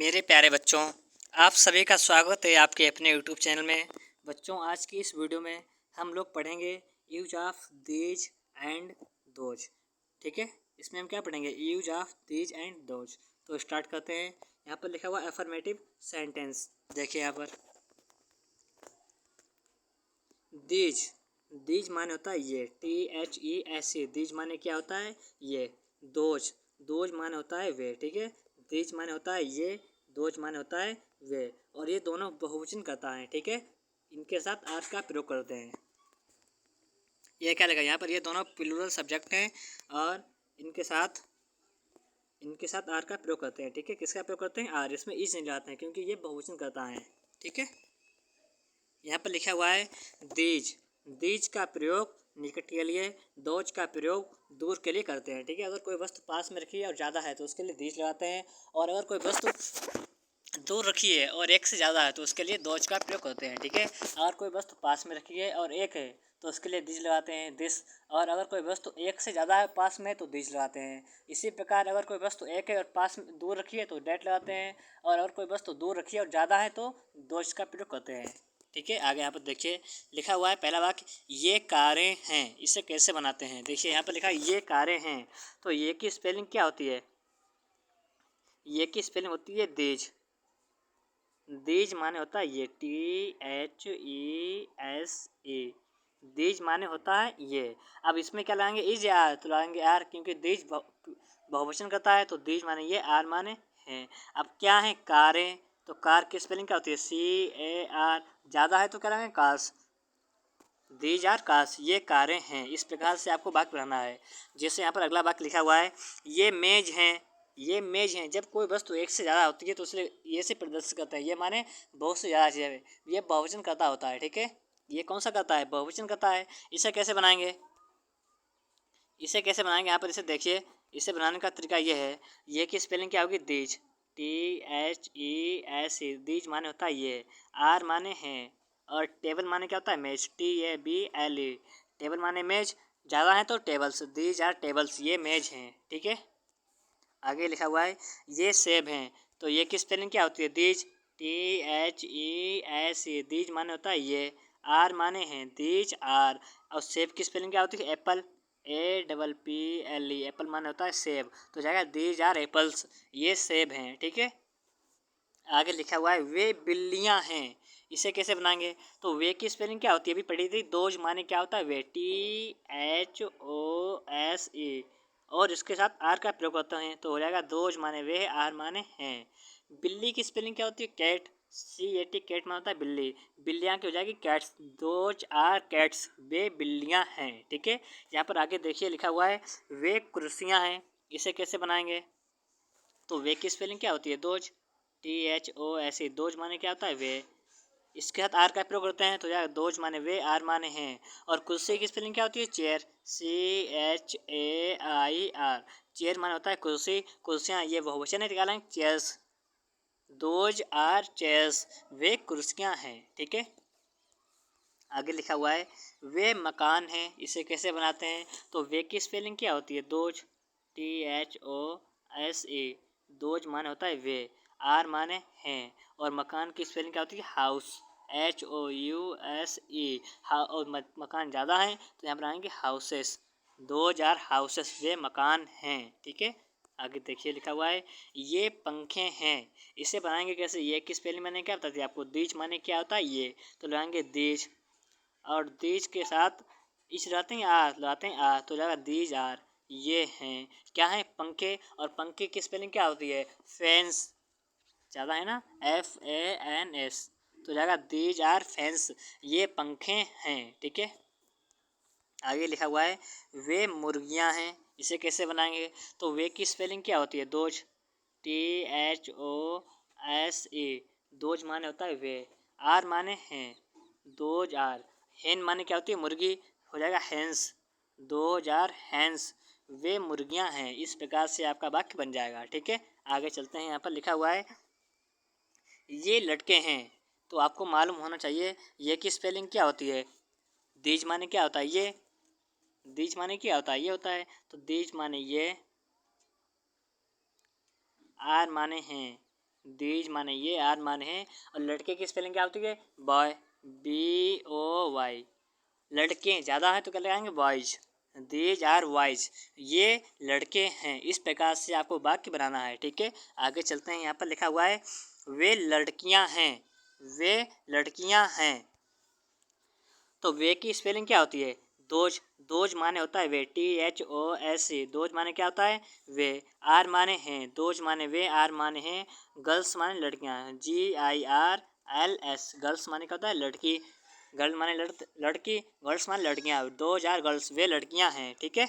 मेरे प्यारे बच्चों, आप सभी का स्वागत है आपके अपने यूट्यूब चैनल में। बच्चों, आज की इस वीडियो में हम लोग पढ़ेंगे use of these and those. ठीक है, इसमें हम क्या पढ़ेंगे? Use of these and those. तो स्टार्ट करते हैं। यहाँ पर लिखा हुआ अफर्मेटिव सेंटेंस, देखिए यहाँ पर। दीज, दीज माने होता है ये, THES। दीज माने क्या होता है? ये। दोज, दोज माने होता है वे। ठीक है, दीज माने होता है ये, दोज माने होता है वे। और ये दोनों बहुवचन करता है। ठीक है, इनके साथ आर का प्रयोग करते हैं। ये क्या लगा यहाँ पर? ये दोनों प्लूरल सब्जेक्ट हैं और इनके साथ आर का प्रयोग करते हैं। ठीक है, किसका प्रयोग करते हैं? आर। इसमें इज नहीं लगाते हैं क्योंकि ये बहुवचन करता है। ठीक है, यहाँ पर लिखा हुआ है दीज। दीज का प्रयोग निकट के लिए, दोज का प्रयोग दूर के लिए करते हैं। ठीक है, अगर कोई वस्तु पास में रखी है और ज़्यादा है तो उसके लिए दीज लगाते हैं, और अगर कोई वस्तु दूर रखी है और एक से ज़्यादा है तो उसके लिए दोज का प्रयोग करते हैं। ठीक है, अगर कोई वस्तु पास में रखी है और एक है तो उसके लिए दीज लगाते हैं, दिस। और अगर कोई वस्तु एक से ज़्यादा है पास में तो दीज लगाते हैं। इसी प्रकार अगर कोई वस्तु एक है और पास में दूर रखी है तो डेट लगाते हैं, और अगर कोई वस्तु दूर रखी है और ज़्यादा है तो दोज का प्रयोग करते हैं। ठीक है, आगे यहाँ पर देखिए लिखा हुआ है पहला वाक्य, ये कारें हैं। इसे कैसे बनाते हैं? देखिए यहाँ पर लिखा है ये कारें हैं। तो ये की स्पेलिंग क्या होती है? ये की स्पेलिंग होती है दीज। दीज माने होता है ये, THESE। दीज माने होता है ये। अब इसमें क्या लगाएंगे? इज या आर? तो लगाएंगे आर, क्योंकि दीज बहुवचन करता है तो दीज माने ये, आर माने हैं। अब क्या है? कारें। तो कार की स्पेलिंग क्या होती है? CAR। ज़्यादा है तो क्या लगाएंगे? कार्स। दीज आर कार्स, ये कारें हैं। इस प्रकार से आपको वाक्य बनाना है। जैसे यहाँ पर अगला वाक्य लिखा हुआ है, ये मेज हैं। ये मेज हैं। जब कोई वस्तु एक से ज़्यादा होती है तो उससे ये से प्रदर्शित करता है। ये माने बहुत से ज़्यादा चीज़ें। ये बहुवचन करता होता है। ठीक है, ये कौन सा करता है? बहुवचन करता है। इसे कैसे बनाएंगे? यहाँ पर इसे देखिए। इसे बनाने का तरीका ये है, ये की स्पेलिंग क्या होगी? These, THESE। दीज माने होता है ये, आर माने हैं, और टेबल माने क्या होता है? मेज, TABLE। टेबल माने मेज, ज़्यादा है तो टेबल्स। दीज आर टेबल्स, ये मेज हैं। ठीक है, आगे लिखा हुआ है ये सेब हैं। तो ये की स्पेलिंग क्या होती है? These, THESE। दीज माने होता है ये, आर माने हैं, दीज आर। और सेब की स्पेलिंग क्या होती है? Apple, APPLE। एप्पल माने होता है सेब, तो जाएगा दीज आर एप्पल्स, ये सेब हैं। ठीक है, आगे लिखा हुआ है वे बिल्लियाँ हैं। इसे कैसे बनाएंगे? तो वे की स्पेलिंग क्या होती है? अभी पढ़ी थी। दोज माने क्या होता है? वे, THOSE। और इसके साथ आर का प्रयोग करते हैं तो हो जाएगा दोज माने वे, आर माने हैं। बिल्ली की स्पेलिंग क्या होती है? Cat, CAT। कैट माने होता है बिल्ली, बिल्लियाँ की हो जाएगी कैट्स। दोज आर कैट्स, वे बिल्लियाँ हैं। ठीक है, यहाँ पर आगे देखिए लिखा हुआ है वे कुर्सियाँ हैं। इसे कैसे बनाएंगे? तो वे की स्पेलिंग क्या होती है? Those, THOSE। दोज माने क्या होता है? वे। इसके साथ आर का प्रयोग करते हैं तो यार दोज माने वे, आर माने हैं। और कुर्सी की स्पेलिंग क्या होती है? Chair, CHAIR। चेयर माने होता है कुर्सी। कुर्सियाँ ये बहुवचन है, निकालेंगे चेयर्स। दोज आर चेयर्स, वे कुर्सियाँ हैं। ठीक है, आगे लिखा हुआ है वे मकान हैं। इसे कैसे बनाते हैं? तो वे की स्पेलिंग क्या होती है? Those, THOSE। दोज माने होता है वे, आर माने हैं। और मकान की स्पेलिंग क्या होती है? House, HOUSE। और मकान ज़्यादा है तो यहाँ पर आएंगे हाउसेस। दोज आर हाउसेस, वे मकान हैं। ठीक है, आगे देखिए लिखा हुआ है ये पंखे हैं। इसे बनाएंगे कैसे? ये की स्पेलिंग मैंने क्या बता दिया आपको? दीज माने क्या होता है? ये, तो लगाएंगे दीज, और दीज के साथ इस रहते हैं आर, लगाते हैं आर तो जाएगा दीज आर, ये हैं। क्या है? पंखे। और पंखे की स्पेलिंग क्या होती है? फैंस, ज़्यादा है ना, FANS, तो जाएगा दीज आर फैंस, ये पंखे हैं। ठीक है, आगे लिखा हुआ है वे मुर्गियाँ हैं। इसे कैसे बनाएंगे? तो वे की स्पेलिंग क्या होती है? Those, THOSE। दोज माने होता है वे, आर माने हैं, दोज आर। हेन माने क्या होती है? मुर्गी, हो जाएगा हैंस, दोज आर हैंस, वे मुर्गियाँ हैं। इस प्रकार से आपका वाक्य बन जाएगा। ठीक है, आगे चलते हैं। यहाँ पर लिखा हुआ है ये लड़के हैं। तो आपको मालूम होना चाहिए ये की स्पेलिंग क्या होती है? दीज माने क्या होता है? ये। दीज माने क्या होता है? ये होता है। तो दीज माने ये, आर माने हैं, दीज माने ये, आर माने है, और लड़के की स्पेलिंग क्या होती है? Boy, BOY। लड़के ज़्यादा हैं तो क्या लगाएंगे? बॉयज। दीज आर बॉयज, ये लड़के हैं। इस प्रकार से आपको वाक्य बनाना है, ठीक है। आगे चलते हैं, यहाँ पर लिखा हुआ है वे लड़कियां हैं, वे लड़कियां हैं। तो वे की स्पेलिंग क्या होती है? दोज। दोज माने होता है वे, THOS। दोज माने क्या होता है? वे। आर माने हैं, दोज माने वे, आर माने हैं। गर्ल्स माने लड़कियां, GIRLS। गर्ल्स माने क्या होता है? लड़की। गर्ल माने लड़की, गर्ल्स माने लड़कियां। दोज आर गर्ल्स, वे लड़कियां हैं, ठीक है।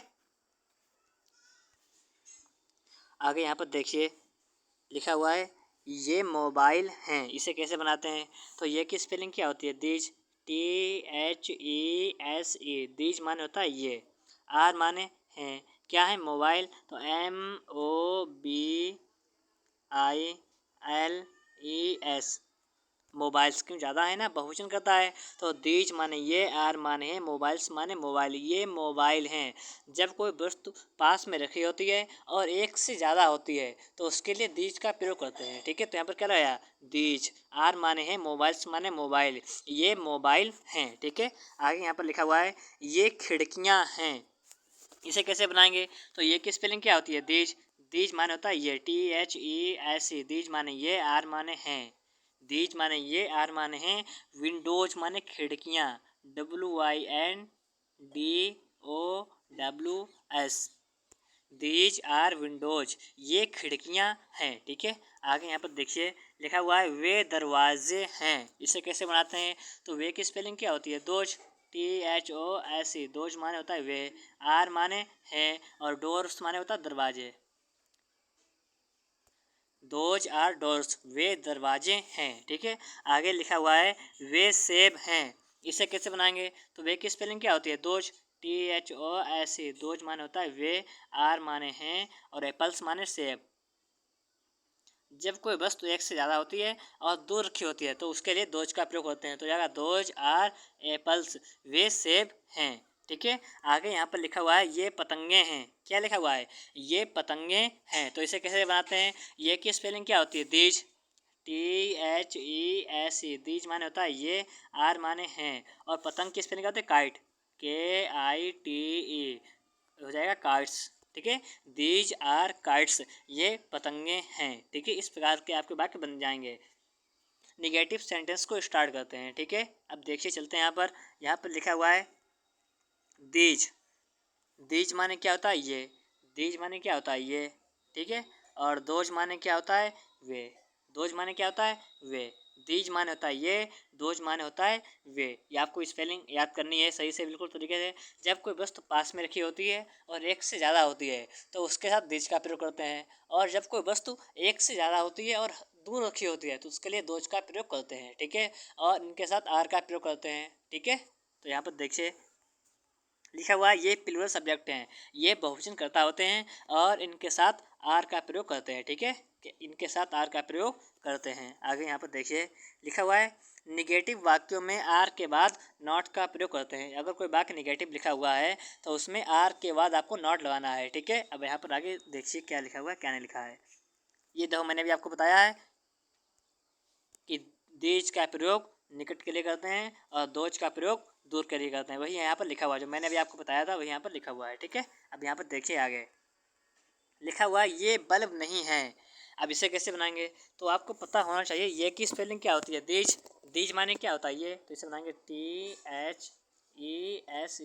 आगे यहाँ पर देखिए लिखा हुआ है ये मोबाइल हैं। इसे कैसे बनाते हैं? तो ये की स्पेलिंग क्या होती है? These, THESE। दीज माने होता है ये। आर माने हैं, क्या है? मोबाइल, तो MOBILES। मोबाइल्स क्यों ज़्यादा है ना, बहुवचन करता है। तो दीज माने ये, आर माने है, मोबाइल्स माने मोबाइल, ये मोबाइल हैं। जब कोई वस्तु पास में रखी होती है और एक से ज़्यादा होती है तो उसके लिए दीज का प्रयोग करते हैं, ठीक है। तो यहाँ पर क्या लगाया? दीज। आर माने है, मोबाइल्स माने मोबाइल, ये मोबाइल हैं, ठीक है। आगे यहाँ पर लिखा हुआ है ये खिड़कियाँ हैं। इसे कैसे बनाएंगे? तो ये की स्पेलिंग क्या होती है? दीज। दीज माने होता है ये, THESE। दीज माने ये, आर माने हैं। दीज माने ये, आर माने हैं। विंडोज माने खिड़कियाँ, WINDOWS। दीज आर विंडोज, ये खिड़कियाँ हैं, ठीक है। आगे यहाँ पर देखिए लिखा हुआ है वे दरवाजे हैं। इसे कैसे बनाते हैं? तो वे की स्पेलिंग क्या होती है? Those, THOSE। दोज माने होता है वे, आर माने हैं, और डोर्स माने होता है दरवाजे। दोज आर डोर्स, वे दरवाजे हैं, ठीक है। आगे लिखा हुआ है वे सेब हैं। इसे कैसे बनाएंगे? तो वे की स्पेलिंग क्या होती है? Those, THOSE। दोज माने होता है वे, आर माने हैं, और एप्पल्स माने सेब। जब कोई वस्तु एक से ज़्यादा होती है और दूर रखी होती है तो उसके लिए दोज का प्रयोग करते हैं। तो जाएगा दोज आर एप्पल्स, वे सेब हैं, ठीक है। आगे यहाँ पर लिखा हुआ है ये पतंगे हैं। क्या लिखा हुआ है? ये पतंगे हैं। तो इसे कैसे बनाते हैं? ये की स्पेलिंग क्या होती है? These, THESE। दीज माने होता है ये, आर माने हैं, और पतंग की स्पेलिंग क्या होती है? Kite, KITE। हो जाएगा काइट्स, ठीक है। दीज आर काइट्स, ये पतंगे हैं, ठीक है। इस प्रकार के आपके वाक्य बन जाएंगे। निगेटिव सेंटेंस को स्टार्ट करते हैं, ठीक है। अब देखिए चलते हैं यहाँ पर लिखा हुआ है दीज। दीज माने क्या होता है? ये। दीज माने क्या होता है? ये, ठीक है। और दोज माने क्या होता है? वे। दोज माने क्या होता है? वे। दीज माने होता है ये, दोज माने होता है वे। ये आपको स्पेलिंग याद करनी है सही से, बिल्कुल तरीके से। जब कोई वस्तु पास में रखी होती है और एक से ज़्यादा होती है तो उसके साथ दीज का प्रयोग करते हैं, और जब कोई वस्तु एक से ज़्यादा होती है और दूर रखी होती है तो उसके लिए दोज का प्रयोग करते हैं, ठीक है। और इनके साथ आर का प्रयोग करते हैं, ठीक है। तो यहाँ पर देखिए लिखा हुआ है ये प्लूरल सब्जेक्ट हैं, ये बहुवचन कर्ता होते हैं और इनके साथ आर का प्रयोग करते हैं, ठीक है। इनके साथ आर का प्रयोग करते हैं। आगे यहाँ पर देखिए लिखा हुआ है निगेटिव वाक्यों में आर के बाद नॉट का प्रयोग करते हैं। अगर कोई वाक्य निगेटिव लिखा हुआ है तो उसमें आर के बाद आपको नॉट लगाना है, ठीक है। अब यहाँ पर आगे देखिए क्या लिखा हुआ है, क्या नहीं लिखा है। ये देखो मैंने भी आपको बताया है कि दीज का प्रयोग निकट के लिए करते हैं और दोज का प्रयोग दूर के लिए करते हैं। वही यहाँ पर लिखा हुआ है, जो मैंने अभी आपको बताया था वही यहाँ पर लिखा हुआ है, ठीक है। अब यहाँ पर देखिए आगे लिखा हुआ है ये बल्ब नहीं है। अब इसे कैसे बनाएंगे? तो आपको पता होना चाहिए ये की स्पेलिंग क्या होती है? दीज। दीज माने क्या होता है? ये। तो इसे बनाएंगे THESE।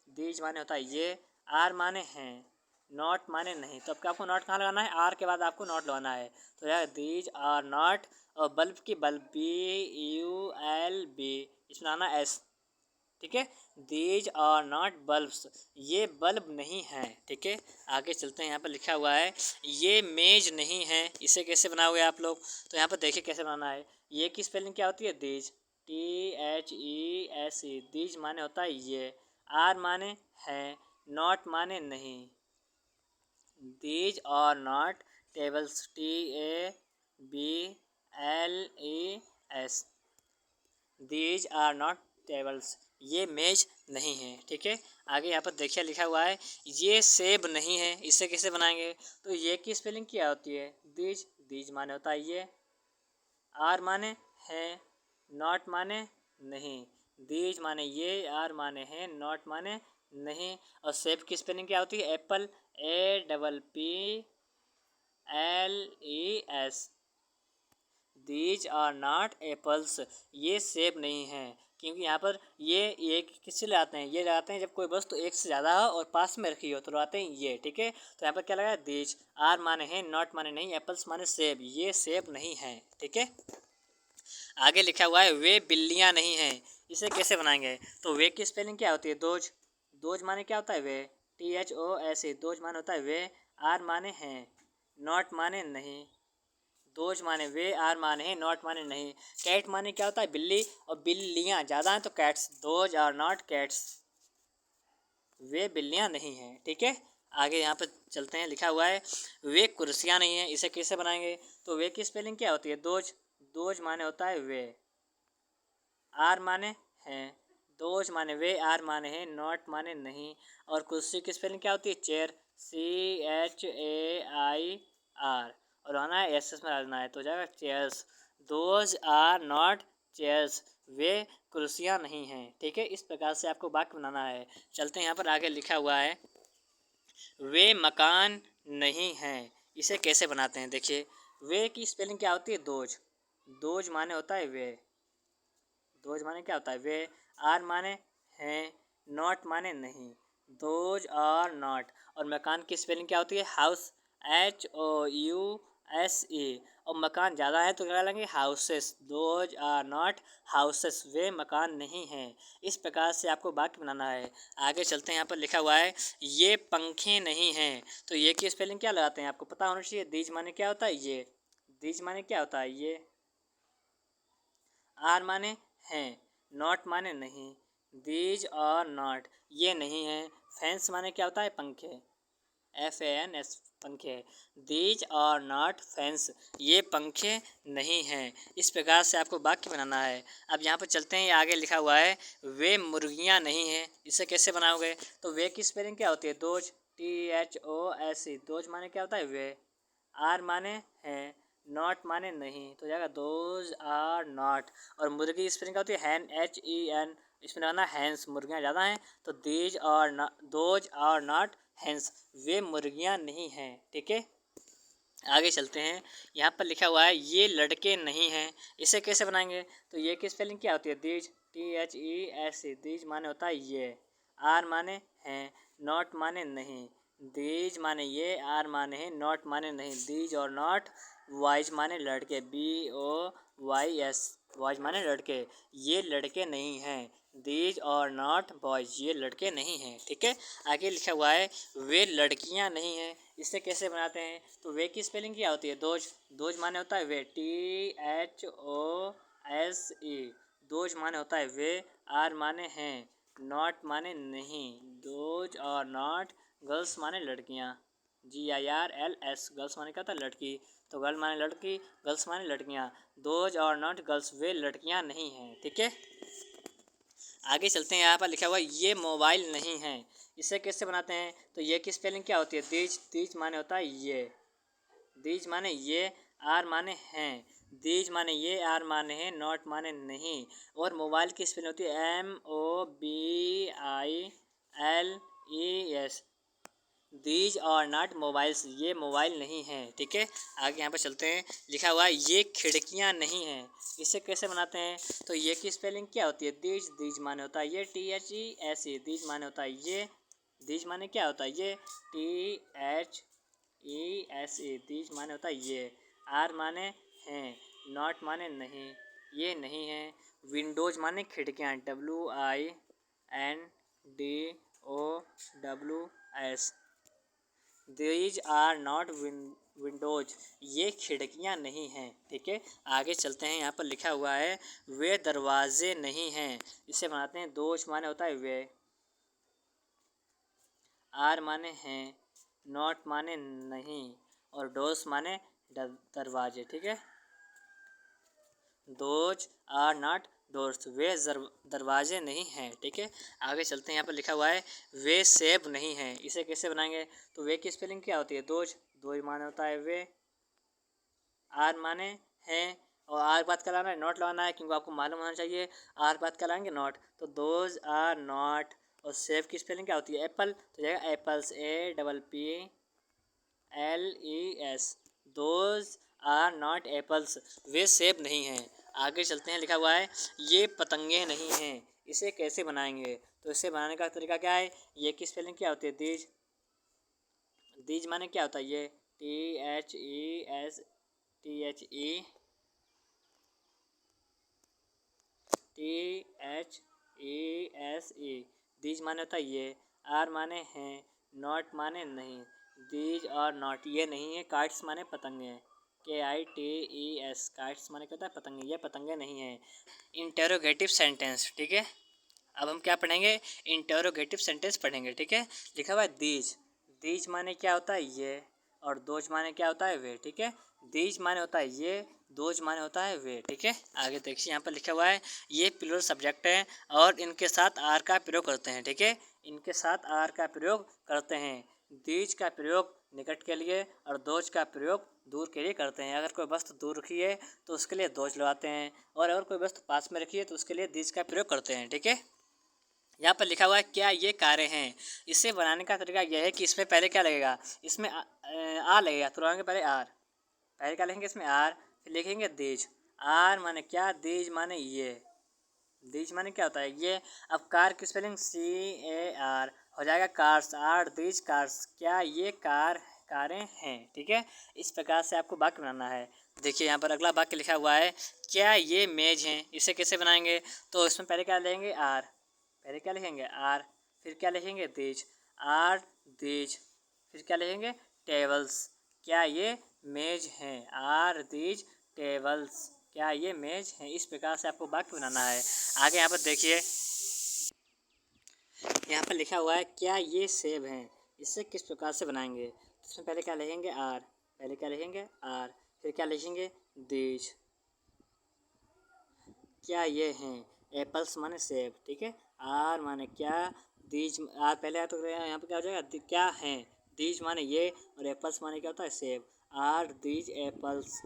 दीज माने होता है ये, आर माने हैं, नॉट माने नहीं। तो अब आपको नॉट कहाँ लगाना है? आर के बाद आपको नॉट लगाना है। तो यार दीज आर नॉट, और बल्ब की बल्ब BULB, इसमें आना एस, ठीक है। दीज आर नॉट बल्ब्स, ये बल्ब नहीं है, ठीक है। आगे चलते हैं, यहाँ पर लिखा हुआ है ये मेज नहीं है। इसे कैसे बनाओगे आप लोग? तो यहाँ पर देखिए कैसे बनाना है। ये की स्पेलिंग क्या होती है? These, THESE। दीज माने होता है ये, आर माने है, नॉट माने नहीं। These are not tables, TABLES। These are not tables, ये मेज नहीं है, ठीक है। आगे यहाँ पर देखिए लिखा हुआ है ये सेब नहीं है। इसे कैसे बनाएंगे? तो ये की स्पेलिंग क्या होती है? दीज। दीज माने होता है ये, आर माने है, नॉट माने नहीं, दीज माने ये, आर माने है, नॉट माने नहीं। और सेब की स्पेलिंग क्या होती है? Apple, APPLES। These are not apples, ये सेब नहीं हैं, क्योंकि यहाँ पर ये एक किससे लगाते हैं? ये लगाते हैं जब कोई वस्तु एक से ज़्यादा हो और पास में रखी हो तो लगाते हैं ये, ठीक है। तो यहाँ पर क्या लगा? दीज, आर माने हैं, नॉट माने नहीं, एप्पल्स माने सेब, ये सेब नहीं है, ठीक है। आगे लिखा हुआ है वे बिल्लियाँ नहीं हैं, इसे कैसे बनाएंगे? तो वे की स्पेलिंग क्या होती है? दोज। दोज माने क्या होता है? वे, THOS, दोज माने होता है वे, आर माने हैं, नॉट माने नहीं। दोज माने वे, आर माने हैं, नॉट माने नहीं। कैट माने क्या होता है? बिल्ली, और बिल्लियाँ ज़्यादा हैं तो cats, those are not cats, वे बिल्लियाँ नहीं हैं, ठीक है। आगे यहाँ पर चलते हैं, लिखा हुआ है वे कुर्सियाँ नहीं हैं, इसे कैसे बनाएंगे? तो वे की स्पेलिंग क्या होती है? दोज। दोज माने होता है वे, आर माने हैं, दोज माने वे, आर माने हैं, नॉट माने नहीं। और कुर्सी की स्पेलिंग क्या होती है? चेयर, CHAIR, और आना है SS में डालना है तो हो जाएगा chairs. Those are not chairs, वे कुर्सियाँ नहीं हैं, ठीक है। इस प्रकार से आपको वाक्य बनाना है। चलते हैं, यहाँ पर आगे लिखा हुआ है वे मकान नहीं हैं, इसे कैसे बनाते हैं? देखिए, वे की स्पेलिंग क्या होती है? दोज। दोज माने होता है वे, दोज माने क्या होता है? वे, आर माने हैं, नॉट माने नहीं, दोज आर नॉट। और मकान की स्पेलिंग क्या होती है? हाउस, HOUSE, और मकान ज़्यादा है तो क्या लेंगे? Houses, those are not houses, वे मकान नहीं हैं। इस प्रकार से आपको वाक्य बनाना है। आगे चलते हैं, यहाँ पर लिखा हुआ है ये पंखे नहीं हैं, तो ये की स्पेलिंग क्या लगाते हैं? आपको पता होना चाहिए। दीज माने क्या होता है? ये, दीज माने क्या होता है? ये, आर माने हैं, नॉट माने नहीं, दीज और नॉट, ये नहीं है। फैंस माने क्या होता है? पंखे, FANS, पंखे। दीज और नॉट फैंस, ये पंखे नहीं हैं। इस प्रकार से आपको वाक्य बनाना है। अब यहाँ पर चलते हैं, आगे लिखा हुआ है वे मुर्गियाँ नहीं हैं, इसे कैसे बनाओगे? तो वे की स्पेलिंग क्या होती है? दोज, THOSE, दोज माने क्या होता है? वे, आर माने हैं, नॉट माने नहीं, तो जाएगा दोज आर नॉट। और मुर्गी स्पेलिंग क्या होती है? हैन, HEN, इसमें लगाना हैंस, मुर्गियाँ ज़्यादा हैं तो दीज और दोज आर नॉट हैंस, वे मुर्गियाँ नहीं हैं, ठीक है। आगे चलते हैं, यहाँ पर लिखा हुआ है ये लड़के नहीं हैं, इसे कैसे बनाएंगे? तो ये की स्पेलिंग क्या होती है? दीज, THESE, दीज माने होता है ये, आर माने हैं, नॉट माने नहीं, दीज माने ये, आर माने हैं, नॉट माने नहीं, दीज और नॉट। वाइज माने लड़के, BOYS, बॉयज माने लड़के, ये लड़के नहीं हैं, दीज और नॉट बॉयज, ये लड़के नहीं हैं, ठीक है। आगे लिखा हुआ है वे लड़कियां नहीं हैं, इसे कैसे बनाते हैं? तो वे की स्पेलिंग क्या होती है? दोज। दोज माने होता है वे, THOSE, दोज माने होता है वे, आर माने हैं, नॉट माने नहीं, दोज और नॉट। गर्ल्स माने लड़कियां, GIRLS, गर्ल्स माने क्या होता है? लड़की, तो गर्ल माने लड़की, गर्ल्स माने लड़कियां, दोज और नॉट गर्ल्स, वे लड़कियां नहीं हैं, ठीक है। आगे चलते हैं, यहाँ पर लिखा हुआ है ये मोबाइल नहीं है, इसे कैसे बनाते हैं? तो ये की स्पेलिंग क्या होती है? दीज। दीज माने होता है ये, दीज माने ये, आर माने हैं, दीज माने ये, आर माने हैं, नॉट माने नहीं। और मोबाइल की स्पेलिंग होती है MOBILES, दीज और नॉट मोबाइल्स, ये मोबाइल नहीं हैं, ठीक है। आगे यहाँ पर चलते हैं, लिखा हुआ है ये खिड़कियाँ नहीं हैं, इसे कैसे बनाते हैं? तो ये की स्पेलिंग क्या होती है? दीज। दीज माने होता है ये, THESE, दीज माने होता है ये, दीज माने क्या होता है? ये, THESE, दीज माने होता है ये, आर माने हैं, नॉट माने नहीं, ये नहीं है। विंडोज माने खिड़कियाँ, WINDOWS, these are not windows, ये खिड़कियाँ नहीं हैं, ठीक है। आगे चलते हैं, यहाँ पर लिखा हुआ है वे दरवाजे नहीं हैं, इसे बनाते हैं। दोज माने होता है वे, आर माने हैं, नॉट माने नहीं, और डोर्स माने दरवाजे, ठीक है। दोज आर नॉट डोर्स, वे दरवाजे नहीं हैं, ठीक है। आगे चलते हैं, यहाँ पर लिखा हुआ है वे सेब नहीं हैं, इसे कैसे बनाएंगे? तो वे की स्पेलिंग क्या होती है? दोज। दोज माने होता है वे, आर माने हैं, और आर बात कराना है, नॉट लगाना है, क्योंकि आपको मालूम होना चाहिए आर बात कराएंगे नॉट, तो दोज आर नॉट। और सेब की स्पेलिंग क्या होती है? एप्पल, तो जाएगा apples, APPLES। Those are not apples, वे सेब नहीं हैं। आगे चलते हैं, लिखा हुआ है ये पतंगे नहीं हैं। इसे कैसे बनाएंगे? तो इसे बनाने का तरीका क्या है? ये की स्पेलिंग क्या होती है? दीज। दीज माने क्या होता है? ये THES, THESE। दीज माने होता है ये, आर माने हैं, नॉट माने नहीं। दीज और नॉट, ये नहीं है। काइट्स माने पतंगे, KITES। काइट्स माने क्या होता है? पतंगे। ये पतंगे नहीं हैं। इंटेरोगेटिव सेंटेंस, ठीक है। अब हम क्या पढ़ेंगे? इंटेरोगेटिव सेंटेंस पढ़ेंगे, ठीक है। लिखा हुआ है दीज। दीज माने क्या होता है? ये। और दोज माने क्या होता है? वे, ठीक है। दीज माने होता है ये, दोज माने होता है वे, ठीक है। आगे देखिए, यहाँ पर लिखा हुआ है ये प्लूरल सब्जेक्ट है और इनके साथ आर का प्रयोग करते हैं, ठीक है। इनके साथ आर का प्रयोग करते हैं। दीज का प्रयोग निकट के लिए और दोज का प्रयोग दूर के लिए करते हैं। अगर कोई वस्तु दूर रखी है तो उसके लिए दोज लगाते हैं, और अगर कोई वस्तु पास में रखी है तो उसके लिए दीज का प्रयोग करते हैं, ठीक है। यहाँ पर लिखा हुआ है क्या ये कार्य हैं। इसे बनाने का तरीका यह है कि इसमें पहले क्या लगेगा? इसमें आ लगेगा, तो लगाएंगे पहले आर। पहले क्या लिखेंगे? इसमें आर, फिर लिखेंगे दीज। आर माने क्या? दीज माने ये। दीज माने क्या होता है? ये। अब कार की स्पेलिंग CAR हो जाएगा कार्स, आर दीज कार्स। क्या ये कारें हैं, ठीक है। इस प्रकार से आपको वाक्य बनाना है। देखिए यहाँ पर अगला वाक्य लिखा हुआ है क्या ये मेज हैं। इसे कैसे बनाएंगे? तो इसमें पहले क्या लेंगे? आर। पहले क्या लिखेंगे? आर, फिर क्या लिखेंगे? दीज। आर दीज, फिर क्या लिखेंगे? टेबल्स। क्या ये मेज हैं? Are these tables. क्या ये मेज हैं? इस प्रकार से आपको वाक्य बनाना है। आगे यहाँ पर देखिए, यहाँ पर लिखा हुआ है क्या ये सेब हैं। इसे किस प्रकार से बनाएंगे? तो इसमें पहले क्या लिखेंगे? आर। पहले क्या लिखेंगे? आर, फिर क्या लिखेंगे? दीज। क्या ये हैं? एप्पल्स माने सेब, ठीक है। आर माने क्या, दीज। आर पहले आया तो यहाँ पे क्या हो जाएगा? क्या हैं। दीज माने ये, और एप्पल्स माने क्या होता है? सेब। Are these apples.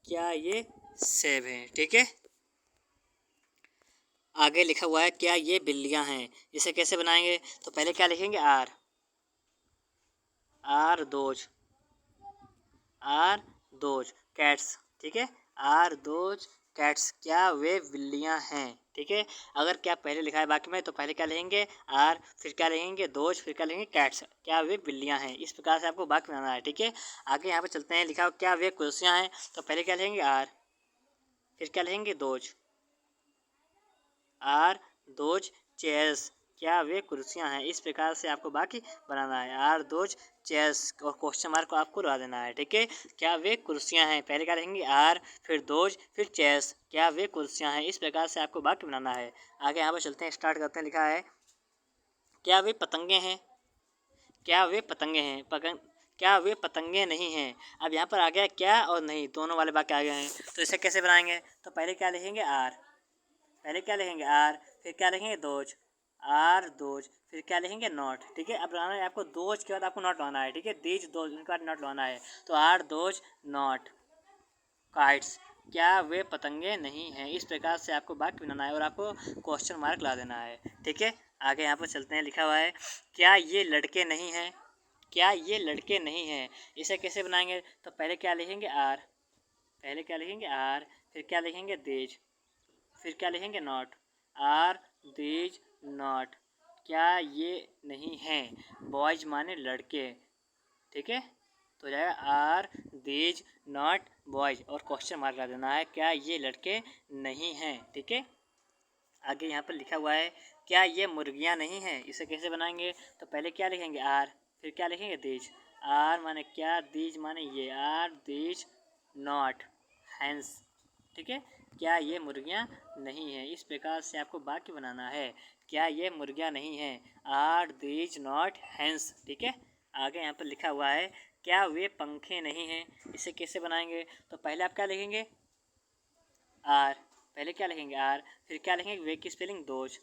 क्या ये सेब हैं, ठीक है। आगे लिखा हुआ है क्या ये बिल्लियाँ हैं। इसे कैसे बनाएंगे? तो पहले क्या लिखेंगे? Are. Are those, are those cats, ठीक है। Are those cats. क्या वे बिल्लियाँ हैं, ठीक है। अगर क्या पहले लिखा है वाक्य में, तो पहले क्या लिखेंगे? आर, फिर क्या लिखेंगे? दोज, फिर क्या लिखेंगे? कैट्स। क्या वे बिल्लियाँ हैं। इस प्रकार से आपको वाक्य बनाना है, ठीक है। आगे यहाँ पे चलते हैं, लिखा हो क्या वे कुर्सियाँ हैं। तो पहले क्या लिखेंगे? आर, फिर क्या लिखेंगे? दोज। Are those chairs. क्या वे कुर्सियाँ हैं। इस प्रकार से आपको वाक्य बनाना है। आर दोज चेयर्स, और क्वेश्चन मार्क को आपको लगा देना है, ठीक है। क्या वे कुर्सियाँ हैं। पहले क्या लिखेंगे? आर, फिर दोज, फिर चेयर्स। क्या वे कुर्सियाँ हैं। इस प्रकार से आपको वाक्य बनाना है। आगे यहाँ पर चलते हैं, स्टार्ट करते हैं। लिखा है क्या वे पतंगे हैं। क्या वे पतंगे हैं। क्या वे पतंगे नहीं हैं। अब यहाँ पर आ गया क्या और नहीं, दोनों वाले वाक्य आ गए हैं। तो इसे कैसे बनाएंगे? तो पहले क्या लिखेंगे? आर। पहले क्या लिखेंगे? आर, फिर क्या लिखेंगे? दोज। आर दोज, फिर क्या लिखेंगे? नॉट, ठीक है। अब लगाना है आपको दोज के बाद आपको नॉट लगाना है, ठीक है। दीज दोज, इनके बाद नॉट लगाना है। तो आर दोज नॉट काइट्स। क्या वे पतंगे नहीं हैं। इस प्रकार से आपको वाक्य बनाना है और आपको क्वेश्चन मार्क ला देना है, ठीक है। आगे यहाँ पर चलते हैं, लिखा हुआ है क्या ये लड़के नहीं हैं। क्या ये लड़के नहीं हैं। इसे कैसे बनाएंगे? तो पहले क्या लिखेंगे? आर। पहले क्या लिखेंगे? आर, फिर क्या लिखेंगे? दीज, फिर क्या लिखेंगे? नॉट। Are these not. क्या ये नहीं हैं। बॉयज माने लड़के, ठीक है। तो हो जाएगा आर दीज नॉट बॉयज, और क्वेश्चन मार्क लगा देना है। क्या ये लड़के नहीं हैं, ठीक है। आगे यहाँ पर लिखा हुआ है क्या ये मुर्गियाँ नहीं हैं। इसे कैसे बनाएंगे? तो पहले क्या लिखेंगे? आर, फिर क्या लिखेंगे? दीज। आर माने क्या, दीज माने ये। आर दीज नॉट हैंस, ठीक है। क्या ये मुर्गियाँ नहीं हैं। इस प्रकार से आपको वाक्य बनाना है। क्या ये मुर्गियाँ नहीं हैं। आर दीज नॉट हैंस, ठीक है। आगे यहाँ पर लिखा हुआ है क्या वे पंखे नहीं हैं। इसे कैसे बनाएंगे? तो पहले आप क्या लिखेंगे? आर। पहले क्या लिखेंगे? आर, फिर क्या लिखेंगे? वे की स्पेलिंग दोज,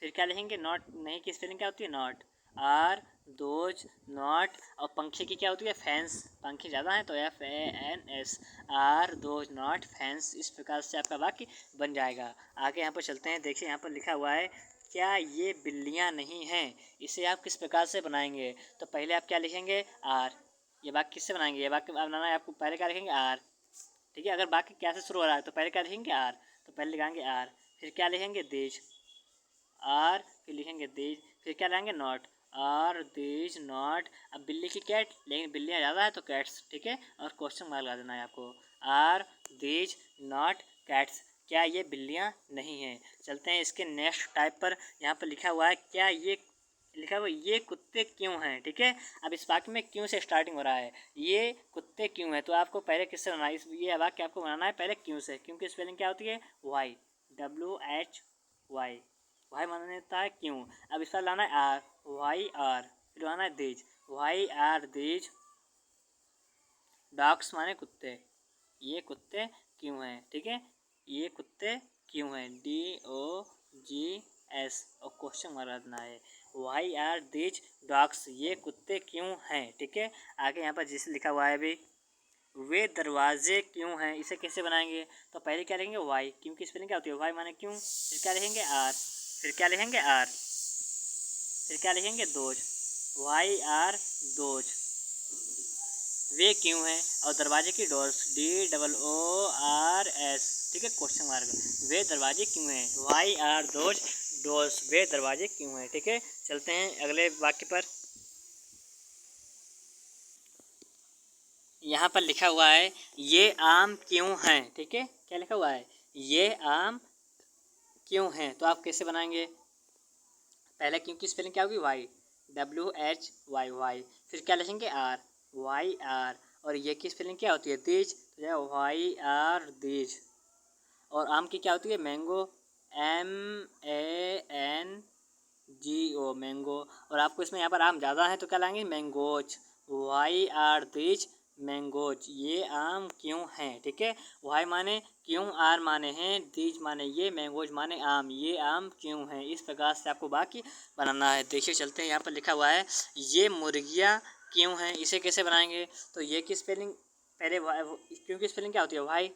फिर क्या लिखेंगे? नॉट नहीं की स्पेलिंग क्या होती है? नॉट। आर दोज, नॉट, और पंखे की क्या होती है फैंस, पंखे ज़्यादा हैं तो FANS, are, those, not, fans. इस प्रकार से आपका वाक्य बन जाएगा। आगे यहाँ पर चलते हैं, देखिए यहाँ पर लिखा हुआ है क्या ये बिल्लियाँ नहीं हैं। इसे आप किस प्रकार से बनाएंगे, तो पहले आप क्या लिखेंगे आर। ये वाक्य किससे बनाएंगे, ये वाक्य बनाना है आपको, पहले क्या लिखेंगे आर, ठीक है। अगर वाक्य क्या से शुरू हो रहा है तो पहले क्या लिखेंगे आर, तो पहले लिखेंगे आर, फिर क्या लिखेंगे देज, आर, फिर लिखेंगे देज, फिर क्या लाएंगे नॉट, आर देज नॉट। अब बिल्ली की कैट, लेकिन बिल्लियाँ ज़्यादा है तो कैट्स, ठीक है। और क्वेश्चन मार्क लगा देना है आपको, आर देज नॉट कैट्स, क्या ये बिल्लियाँ नहीं हैं। चलते हैं इसके नेक्स्ट टाइप पर। यहाँ पर लिखा हुआ है क्या ये, लिखा हुआ ये कुत्ते क्यों हैं, ठीक है। अब इस वाक्य में क्यों से स्टार्टिंग हो रहा है, ये कुत्ते क्यों हैं, तो आपको पहले किससे बनाना है, ये वाक्य आपको बनाना है पहले क्यों से, क्योंकि स्पेलिंग क्या होती है वाई, WHY, वाई माना होता है क्यों। अब इस पर लाना है आर, वाई आर, फिर लाना है देज, वाई आर देज डॉग्स माने कुत्ते, ये कुत्ते क्यों हैं, ठीक है। ये कुत्ते क्यों हैं, DOGS, और क्वेश्चन मार्क देना है, वाई आर दीज डॉग्स, ये कुत्ते क्यों हैं, ठीक है। आगे यहाँ पर जिसे लिखा हुआ है अभी, वे दरवाजे क्यों हैं, इसे कैसे बनाएंगे, तो पहले क्या लिखेंगे वाई, क्योंकि स्पेलिंग क्या होती है वाई माने क्यों, फिर क्या लिखेंगे आर, फिर क्या लिखेंगे आर, फिर क्या लिखेंगे दोज, वाई आर दोज, वे क्यों हैं, और दरवाजे की डोर्स, DOORS, ठीक है क्वेश्चन मार्क, वे दरवाजे क्यों हैं, वाई आर दोज डोर्स, वे दरवाजे क्यों हैं, ठीक है। चलते हैं अगले वाक्य पर। यहाँ पर लिखा हुआ है ये आम क्यों हैं, ठीक है। क्या लिखा हुआ है, ये आम क्यों हैं, तो आप कैसे बनाएंगे, पहले क्यों की स्पेलिंग क्या होगी वाई, WHY वाई, फिर क्या लिखेंगे आर, वाई आर, और ये की स्पेलिंग क्या होती है दीज, तो वाई आर दीज, और आम की क्या होती है मैंगो, MANGO मैंगो, और आपको इसमें यहाँ पर आम ज़्यादा है तो क्या लाएंगे mangoes, why are these mangoes, ये आम क्यों हैं, ठीक है। वाई माने क्यों, आर माने हैं, दीज माने ये, मैंगोज माने आम, ये आम क्यों हैं। इस प्रकार से आपको वाक्य बनाना है। देखिए चलते हैं, यहाँ पर लिखा हुआ है ये मुर्गियाँ क्यों हैं, इसे कैसे बनाएंगे, तो ये की स्पेलिंग पहले क्यों की स्पेलिंग क्या होती है वाई,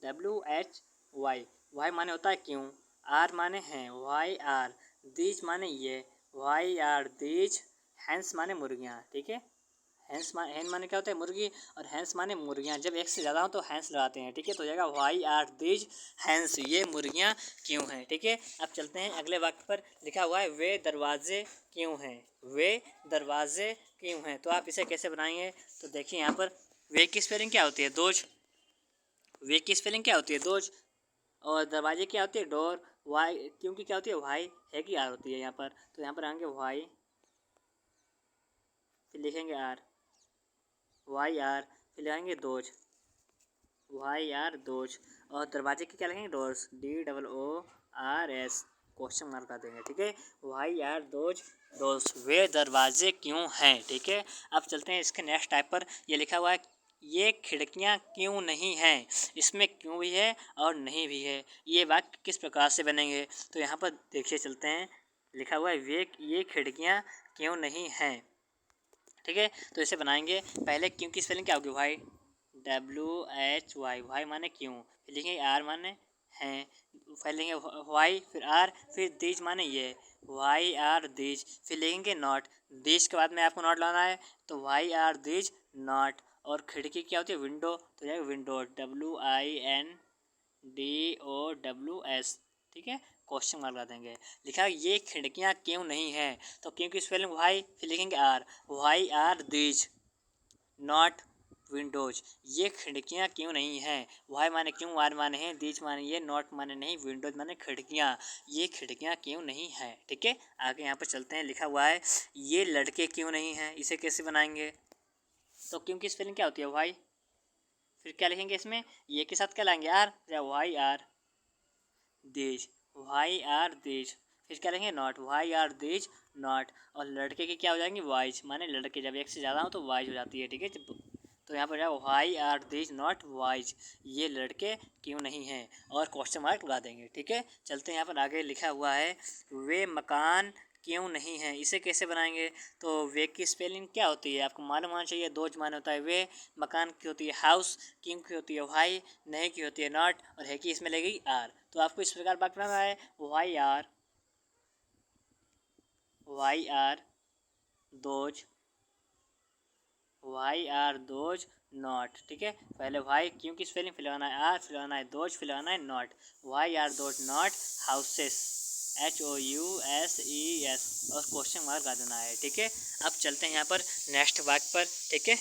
WHY, वाई माने होता है क्यों, आर माने हैं, वाई आर, दीज माने ये, वाई आर दीज, हैंस माने मुर्गियाँ, ठीक है। हैन माने क्या होता है मुर्गी, और हैंस माने मुर्गियाँ, जब एक से ज़्यादा हो तो हैंस लगाते हैं, ठीक है। तो जाएगा वाई आर दीज हैंस, ये मुर्गियाँ क्यों हैं, ठीक है। अब चलते हैं अगले वाक्य पर। लिखा हुआ है वे दरवाजे क्यों हैं, वे दरवाजे क्यों हैं, तो आप इसे कैसे बनाएंगे, तो देखिए यहाँ पर वे की स्पेलिंग क्या होती है दोज, वे की स्पेलिंग क्या होती है दोज, और दरवाजे क्या होती है डोर, वाई क्योंकि क्या होती है वाई है कि आर होती है यहाँ पर, तो यहाँ पर आएंगे वाई, फिर लिखेंगे आर, वाई आर, फिर लगाएंगे दोज, वाई आर दोज, और दरवाजे की क्या लिखेंगे डोर्स, DOORS, क्वेश्चन मार्क कर देंगे, ठीक है। वाई आर दोज डोर्स, वे दरवाजे क्यों हैं, ठीक है। अब चलते हैं इसके नेक्स्ट टाइप पर। ये लिखा हुआ है ये खिड़कियाँ क्यों नहीं हैं, इसमें क्यों भी है और नहीं भी है, ये वाक्य किस प्रकार से बनेंगे, तो यहाँ पर देखिए चलते हैं। लिखा हुआ है वे ये खिड़कियाँ क्यों नहीं हैं, ठीक है। तो इसे बनाएंगे, पहले क्यों की स्पेलिंग क्या होगी वाई, WHY, वाई माने क्यों, फिर लिखेंगे आर माने हैं, फिर लिखेंगे वाई, फिर आर, फिर दीज माने ये, वाई आर दीज, फिर लिखेंगे नॉट, दीज के बाद में आपको नॉट लाना है, तो वाई आर दीज नॉट, और खिड़की क्या होती है विंडो, तो जाएगा विंडो, WINDOWS, ठीक है। क्वेश्चन मार्क लगा देंगे। लिखा है ये खिड़कियाँ क्यों नहीं हैं, तो क्यों की स्पेलिंग वाई, फिर लिखेंगे are, why are these not windows, ये खिड़कियाँ क्यों नहीं हैं, वाई माने क्यों, आर माने हैं, दीज माने ये, नॉट माने नहीं, विंडोज माने खिड़कियाँ, ये खिड़कियाँ क्यों नहीं हैं, ठीक है। आगे यहाँ पर चलते हैं। लिखा हुआ है ये लड़के क्यों नहीं हैं, इसे कैसे बनाएंगे, तो क्यों की स्पेलिंग क्या होती है वाई, फिर क्या लिखेंगे इसमें ये के साथ क्या लाएंगे आर, या why are these, why are these, फिर क्या लिखेंगे not, why are these not, और लड़के की क्या हो जाएंगी वाइज, माने लड़के जब एक से ज़्यादा हो तो वाइज हो जाती है, ठीक है। तो यहाँ पर जाए why are these not boys, ये लड़के क्यों नहीं हैं, और क्वेश्चन मार्क लगा देंगे, ठीक है। चलते हैं यहाँ पर आगे। लिखा हुआ है वे मकान क्यों नहीं है, इसे कैसे बनाएंगे? तो वे की स्पेलिंग क्या होती है आपको मालूम होना चाहिए। दोज माने होता है वे, मकान की होती है हाउस, क्यों की होती है वाई, नहीं की होती है नॉट, और है की इसमें लगेगी आर। तो आपको इस प्रकार वाक्य बनाना है, why are those, why are those not. ठीक है, पहले वाई क्यों की स्पेलिंग, फिर लगाना है आर, फिर लगाना है दोज, फिर लगाना है not. Why are those not houses, HOUSES, और क्वेश्चन मार्क लगा देना है। ठीक है, अब चलते हैं यहाँ पर नेक्स्ट वाक्य पर। ठीक है,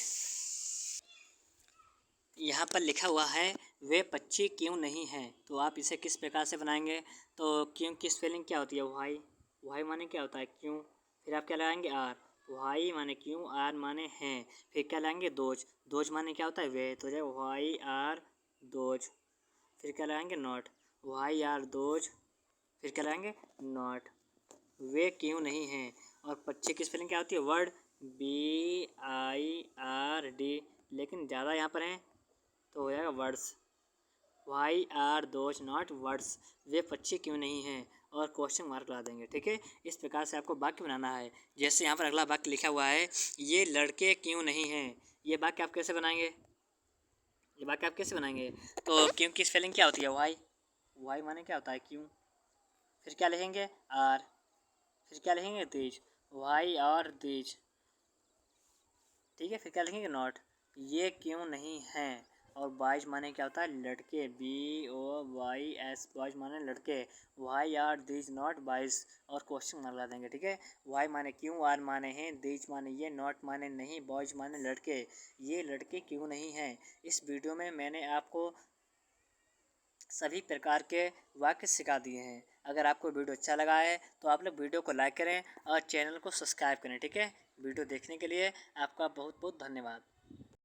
यहाँ पर लिखा हुआ है वे पक्षी क्यों नहीं हैं। तो आप इसे किस प्रकार से बनाएंगे? तो क्यों की स्पेलिंग क्या होती है, वाई, वाई माने क्या होता है क्यों, फिर आप क्या लगाएंगे आर, वाई माने क्यों, आर माने हैं, फिर क्या लगाएंगे दोज, दोज माने क्या होता है वे, तो जाए वाई आर दोज, फिर क्या लगाएंगे नॉट, वाई आर दोज, फिर क्या लगाएंगे नॉट, वे क्यों नहीं हैं। और पक्षी की स्पेलिंग क्या होती है, वर्ड, BIRD, लेकिन ज़्यादा यहाँ पर है तो हो जाएगा birds, why are those not birds, वे पक्षी क्यों नहीं हैं, और क्वेश्चन मार्क ला देंगे। ठीक है, इस प्रकार से आपको वाक्य बनाना है। जैसे यहाँ पर अगला वाक्य लिखा हुआ है ये लड़के क्यों नहीं हैं, ये वाक्य आप कैसे बनाएंगे, ये वाक्य आप कैसे बनाएंगे? तो क्यों की स्पेलिंग क्या होती है, वाई, वाई माने क्या होता है क्यों, फिर क्या लिखेंगे आर, फिर क्या लिखेंगे दीज, वाई और दीज। ठीक है, फिर क्या लिखेंगे नॉट, ये क्यों नहीं हैं। और बॉयज माने क्या होता है लड़के, BOYS, बॉयज माने लड़के, why are these not boys, और क्वेश्चन मार्क लगा देंगे। ठीक है, वाई माने क्यों, आर माने हैं, दीज माने ये, नॉट माने नहीं, बॉयज माने लड़के, ये लड़के क्यों नहीं हैं। इस वीडियो में मैंने आपको सभी प्रकार के वाक्य सिखा दिए हैं। अगर आपको वीडियो अच्छा लगा है तो आप लोग वीडियो को लाइक करें और चैनल को सब्सक्राइब करें। ठीक है, वीडियो देखने के लिए आपका बहुत बहुत धन्यवाद।